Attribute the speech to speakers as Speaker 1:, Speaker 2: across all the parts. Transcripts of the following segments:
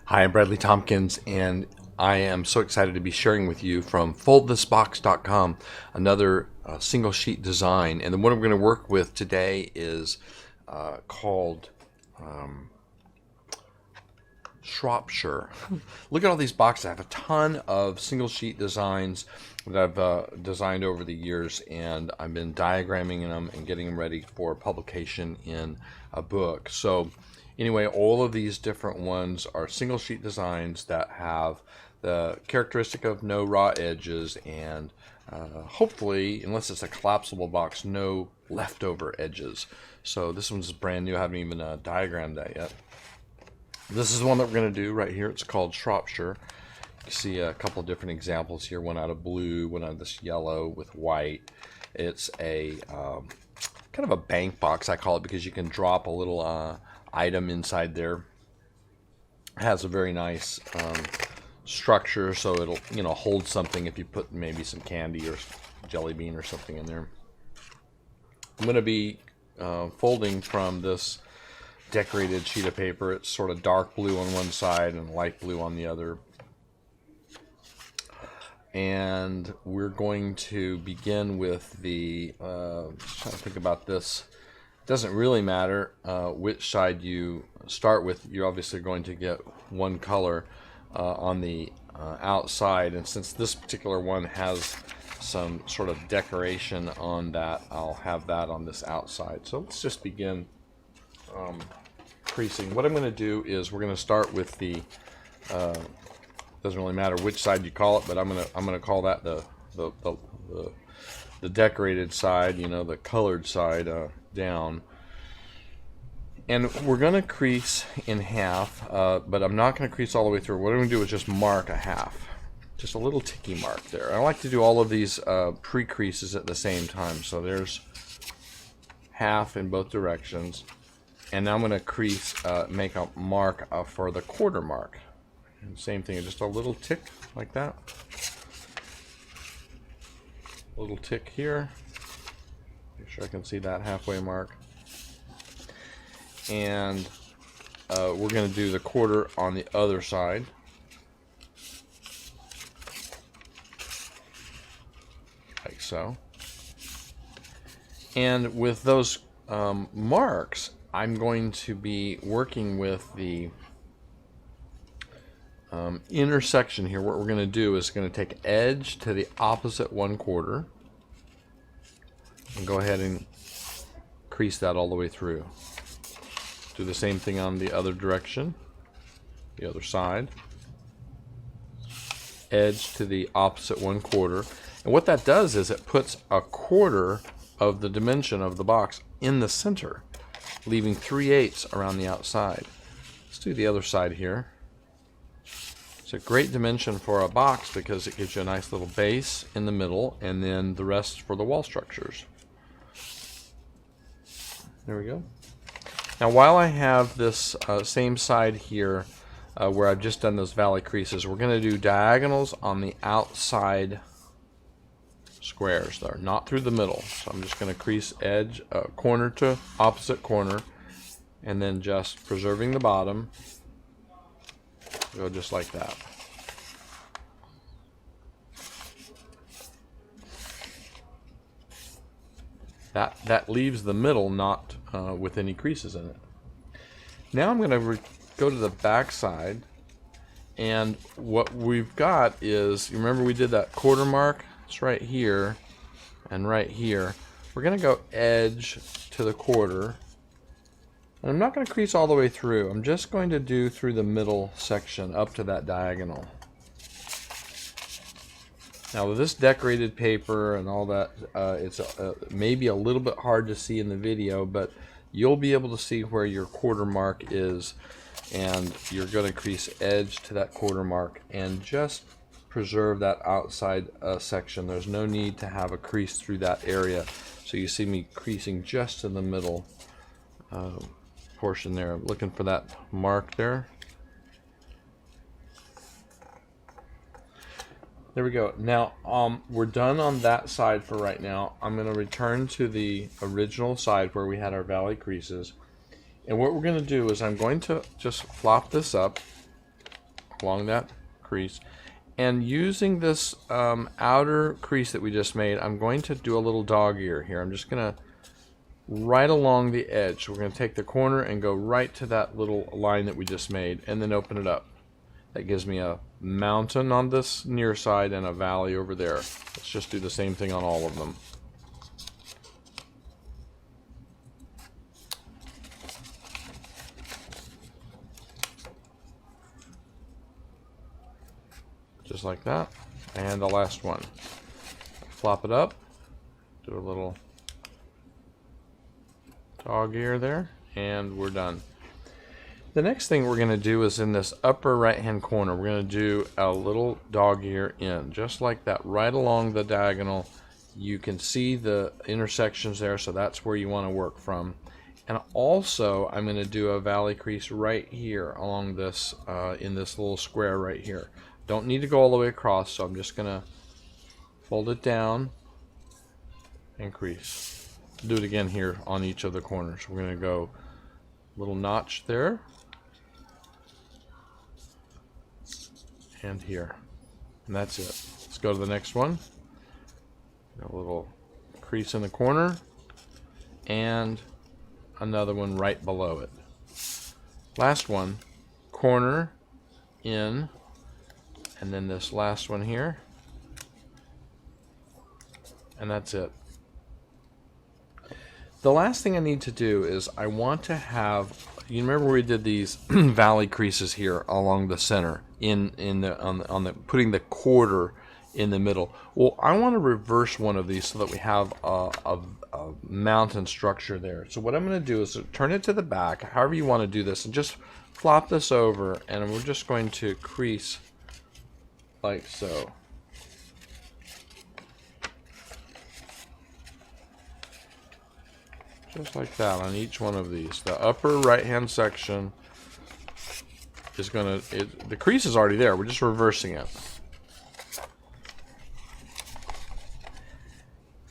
Speaker 1: Hi, I'm Bradley Tompkins, and I am so excited to be sharing with you from foldthisbox.com another single sheet design. And the one we're going to work with today is called Shropshire. Look at all these boxes. I have a ton of single sheet designs that I've designed over the years, and I've been diagramming them and getting them ready for publication in a book. So anyway, all of these different ones are single sheet designs that have the characteristic of no raw edges and hopefully, unless it's a collapsible box, no leftover edges. So this one's brand new. I haven't even diagrammed that yet. This is the one that we're going to do right here. It's called Shropshire. You see a couple of different examples here, one out of blue, one out of this yellow with white. It's a kind of a bank box, I call it, because you can drop a little item inside there. It has a very nice structure, so it'll hold something if you put maybe some candy or jelly bean or something in there. I'm going to be folding from this decorated sheet of paper. It's sort of dark blue on one side and light blue on the other. And we're going to begin with the just trying to think about this. It doesn't really matter which side you start with. You're obviously going to get one color on the outside, and since this particular one has some sort of decoration on that, I'll have that on this outside. So let's just begin creasing. What I'm going to do is we're going to start with the doesn't really matter which side you call it, but I'm gonna call that the decorated side, the colored side down. And we're gonna crease in half, but I'm not gonna crease all the way through. What I'm gonna do is just mark a half, just a little ticky mark there. I like to do all of these pre-creases at the same time. So there's half in both directions, and now I'm gonna crease, make a mark for the quarter mark. And same thing, just a little tick like that. A little tick here. Make sure I can see that halfway mark. And we're going to do the quarter on the other side. Like so. And with those marks, I'm going to be working with the intersection here. What we're going to do is going to take edge to the opposite 1/4 and go ahead and crease that all the way through. Do the same thing on the other direction, the other side. Edge to the opposite 1/4, and what that does is it puts a quarter of the dimension of the box in the center, leaving 3/8 around the outside. Let's do the other side here. It's a great dimension for a box because it gives you a nice little base in the middle and then the rest for the wall structures. There we go. Now while I have this same side here where I've just done those valley creases, we're going to do diagonals on the outside squares there, not through the middle. So I'm just going to crease edge, corner to opposite corner, and then just preserving the bottom. Go just like that. That leaves the middle not with any creases in it. Now I'm going to go to the back side, and what we've got is, you remember we did that quarter mark? It's right here and right here. We're going to go edge to the quarter. And I'm not going to crease all the way through. I'm just going to do through the middle section up to that diagonal. Now with this decorated paper and all that, it's maybe a little bit hard to see in the video, but you'll be able to see where your quarter mark is, and you're going to crease edge to that quarter mark and just preserve that outside section. There's no need to have a crease through that area. So you see me creasing just in the middle portion there. I'm looking for that mark there. There we go. Now we're done on that side for right now. I'm going to return to the original side where we had our valley creases, and what we're going to do is I'm going to just flop this up along that crease. And using this outer crease that we just made, I'm going to do a little dog ear here. I'm just going to right along the edge. So we're going to take the corner and go right to that little line that we just made, and then open it up. That gives me a mountain on this near side and a valley over there. Let's just do the same thing on all of them. Just like that. And the last one. Flop it up. Do a little dog ear there. And we're done. The next thing we're going to do is in this upper right hand corner, we're going to do a little dog ear in. Just like that, right along the diagonal. You can see the intersections there, so that's where you want to work from. And also, I'm going to do a valley crease right here along this, in this little square right here. Don't need to go all the way across, so I'm just going to fold it down and crease. Do it again here on each of the corners. We're going to go little notch there and here. And that's it. Let's go to the next one. A little crease in the corner and another one right below it. Last one, corner in. And then this last one here. And that's it. The last thing I need to do is I want to have, you remember we did these valley creases here along the center on the putting the quarter in the middle. Well, I want to reverse one of these so that we have a mountain structure there. So what I'm going to do is turn it to the back, however you want to do this, and just flop this over, and we're just going to crease like so. Just like that on each one of these. The upper right hand section is going to, the crease is already there, we're just reversing it.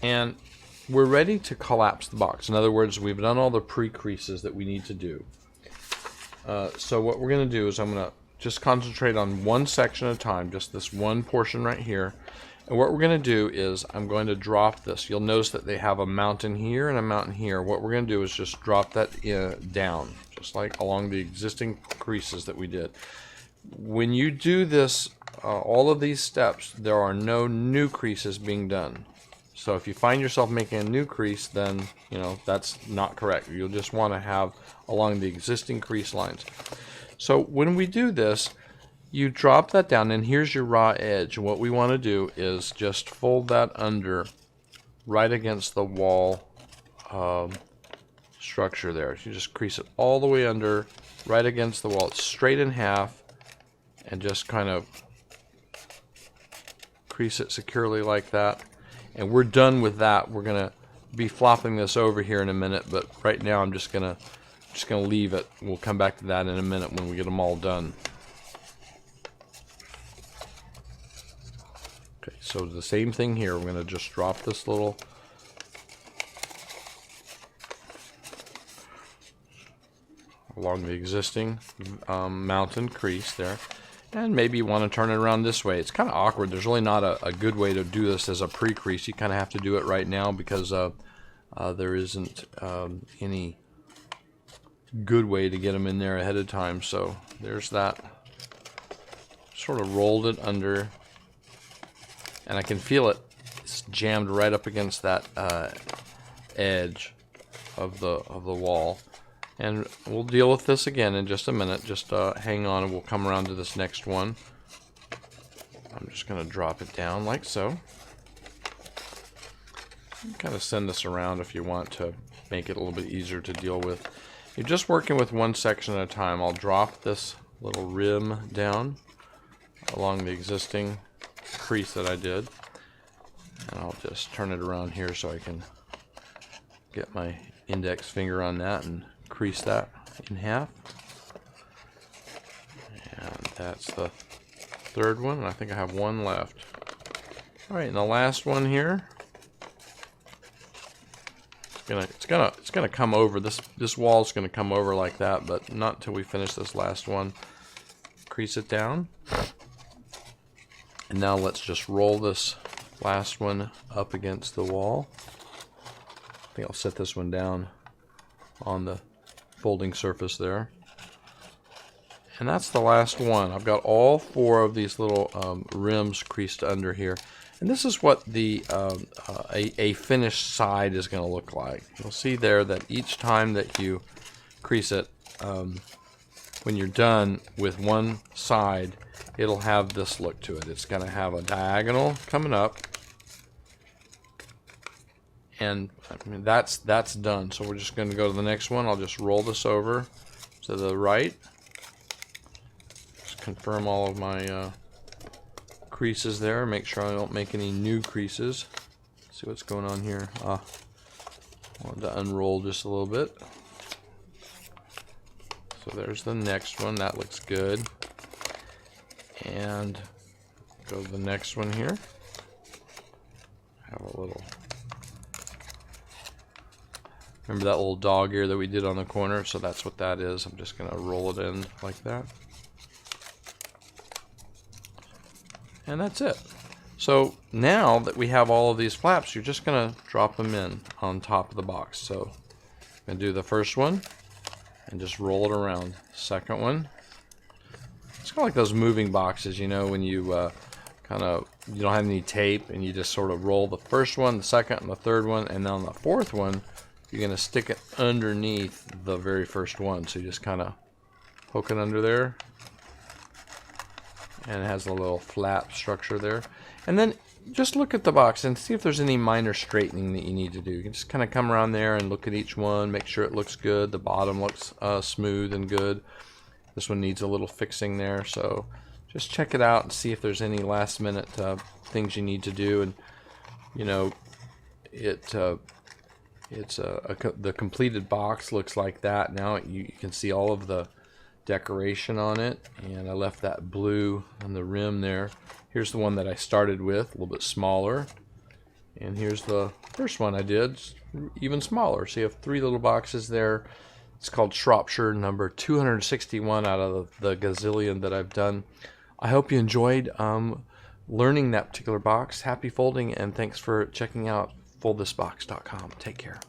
Speaker 1: And we're ready to collapse the box. In other words, we've done all the pre-creases that we need to do. So what we're going to do is I'm going to just concentrate on one section at a time, just this one portion right here. And what we're going to do is I'm going to drop this. You'll notice that they have a mountain here and a mountain here. What we're going to do is just drop that down, just like along the existing creases that we did. When you do this, all of these steps, there are no new creases being done. So if you find yourself making a new crease, then that's not correct. You'll just want to have along the existing crease lines. So when we do this, you drop that down, and here's your raw edge. What we want to do is just fold that under right against the wall structure there. So you just crease it all the way under, right against the wall. It's straight in half, and just kind of crease it securely like that. And we're done with that. We're going to be flopping this over here in a minute, but right now I'm just going to leave it. We'll come back to that in a minute when we get them all done. Okay, so the same thing here. We're going to just drop this little along the existing mountain crease there. And maybe you want to turn it around this way. It's kind of awkward. There's really not a good way to do this as a pre-crease. You kind of have to do it right now because there isn't any good way to get them in there ahead of time. So there's that. Sort of rolled it under, and I can feel it. It's jammed right up against that edge of the wall. And we'll deal with this again in just a minute. Just hang on, and we'll come around to this next one. I'm just going to drop it down like so. Kind of send this around if you want to make it a little bit easier to deal with. You're just working with one section at a time. I'll drop this little rim down along the existing crease that I did. And I'll just turn it around here so I can get my index finger on that and crease that in half. And that's the third one, and I think I have one left. Alright, and the last one here. It's gonna come over. This wall's gonna come over like that, but not until we finish this last one. crease it down. And now let's just roll this last one up against the wall. I think I'll set this one down on the folding surface there. And that's the last one. I've got all 4 of these little rims creased under here. And this is what the a finished side is going to look like. You'll see there that each time that you crease it, when you're done with one side, it'll have this look to it. It's going to have a diagonal coming up, and I mean, that's done. So we're just going to go to the next one. I'll just roll this over to the right. Just confirm all of my creases there. Make sure I don't make any new creases. See what's going on here. I wanted to unroll just a little bit. So there's the next one. That looks good. And go to the next one here. Have a little. Remember that little dog ear that we did on the corner? So that's what that is. I'm just going to roll it in like that. And that's it. So now that we have all of these flaps, you're just going to drop them in on top of the box. So I'm going to do the first one and just roll it around. Second one. It's kind of like those moving boxes, you know, when you you don't have any tape and you just sort of roll the first one, the second, and the third one, and then on the fourth one, you're going to stick it underneath the very first one. So you just kind of poke it under there. And it has a little flap structure there. And then just look at the box and see if there's any minor straightening that you need to do. You can just kind of come around there and look at each one, make sure it looks good. The bottom looks smooth and good. This one needs a little fixing there, so just check it out and see if there's any last minute things you need to do. And you know, the completed box looks like that. Now you can see all of the decoration on it, and I left that blue on the rim there. Here's the one that I started with, a little bit smaller, and here's the first one I did, even smaller. So you have 3 little boxes there. It's called Shropshire number 261 out of the gazillion that I've done. I hope you enjoyed learning that particular box. Happy folding, and thanks for checking out foldthisbox.com. Take care.